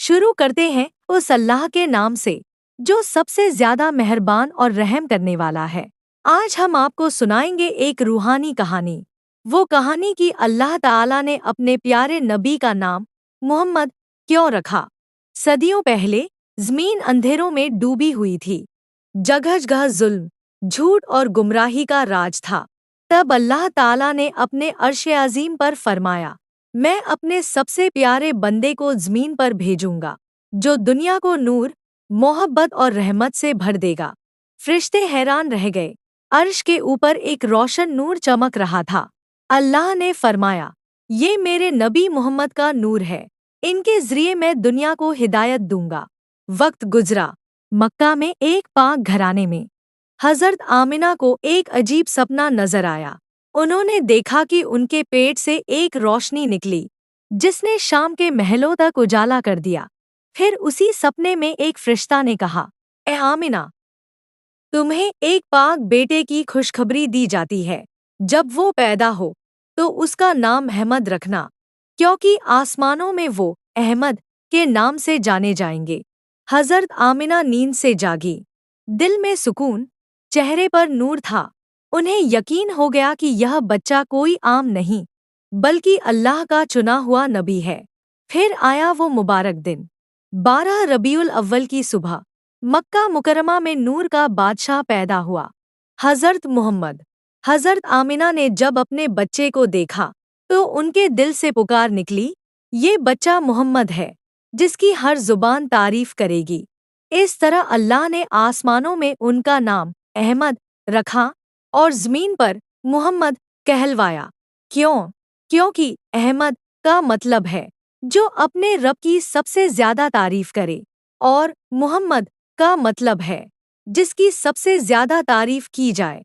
शुरू करते हैं उस अल्लाह के नाम से जो सबसे ज्यादा मेहरबान और रहम करने वाला है। आज हम आपको सुनाएंगे एक रूहानी कहानी। वो कहानी कि अल्लाह ताला ने अपने प्यारे नबी का नाम मोहम्मद क्यों रखा। सदियों पहले जमीन अंधेरों में डूबी हुई थी। जगह जगह जुल्म, झूठ और गुमराही का राज था। तब अल्लाह ताला ने अपने अर्श अजीम पर फरमाया, मैं अपने सबसे प्यारे बंदे को जमीन पर भेजूंगा जो दुनिया को नूर, मोहब्बत और रहमत से भर देगा। फरिश्ते हैरान रह गए। अर्श के ऊपर एक रोशन नूर चमक रहा था। अल्लाह ने फरमाया, ये मेरे नबी मोहम्मद का नूर है, इनके जरिए मैं दुनिया को हिदायत दूंगा। वक्त गुजरा। मक्का में एक पाक घराने में हजरत आमिना को एक अजीब सपना नजर आया। उन्होंने देखा कि उनके पेट से एक रोशनी निकली जिसने शाम के महलों तक उजाला कर दिया। फिर उसी सपने में एक फरिश्ता ने कहा, ए आमिना, तुम्हें एक पाक बेटे की खुशखबरी दी जाती है। जब वो पैदा हो तो उसका नाम अहमद रखना, क्योंकि आसमानों में वो अहमद के नाम से जाने जाएंगे। हजरत आमिना नींद से जागी। दिल में सुकून, चेहरे पर नूर था। उन्हें यकीन हो गया कि यह बच्चा कोई आम नहीं बल्कि अल्लाह का चुना हुआ नबी है। फिर आया वो मुबारक दिन। 12 रबीउल अव्वल की सुबह मक्का मुकरमा में नूर का बादशाह पैदा हुआ, हजरत मोहम्मद। हजरत आमिना ने जब अपने बच्चे को देखा तो उनके दिल से पुकार निकली, ये बच्चा मोहम्मद है जिसकी हर जुबान तारीफ करेगी। इस तरह अल्लाह ने आसमानों में उनका नाम अहमद रखा और ज़मीन पर मोहम्मद कहलवाया। क्यों? क्योंकि अहमद का मतलब है जो अपने रब की सबसे ज्यादा तारीफ करे, और मोहम्मद का मतलब है जिसकी सबसे ज्यादा तारीफ की जाए।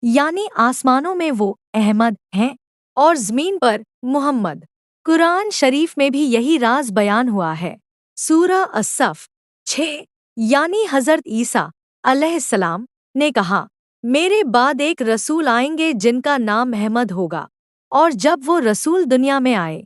यानी आसमानों में वो अहमद हैं और ज़मीन पर मोहम्मद। कुरान शरीफ में भी यही राज बयान हुआ है। सूरह अस-सफ 6 यानी हजरत ईसा अलैहिस्सलाम ने कहा, मेरे बाद एक रसूल आएंगे जिनका नाम अहमद होगा। और जब वो रसूल दुनिया में आए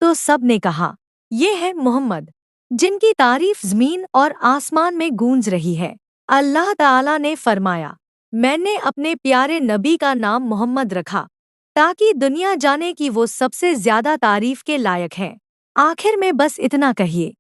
तो सब ने कहा, ये है मोहम्मद जिनकी तारीफ ज़मीन और आसमान में गूंज रही है। अल्लाह ताला ने फरमाया, मैंने अपने प्यारे नबी का नाम मोहम्मद रखा ताकि दुनिया जाने कि वो सबसे ज्यादा तारीफ के लायक हैं। आखिर में बस इतना कहिए,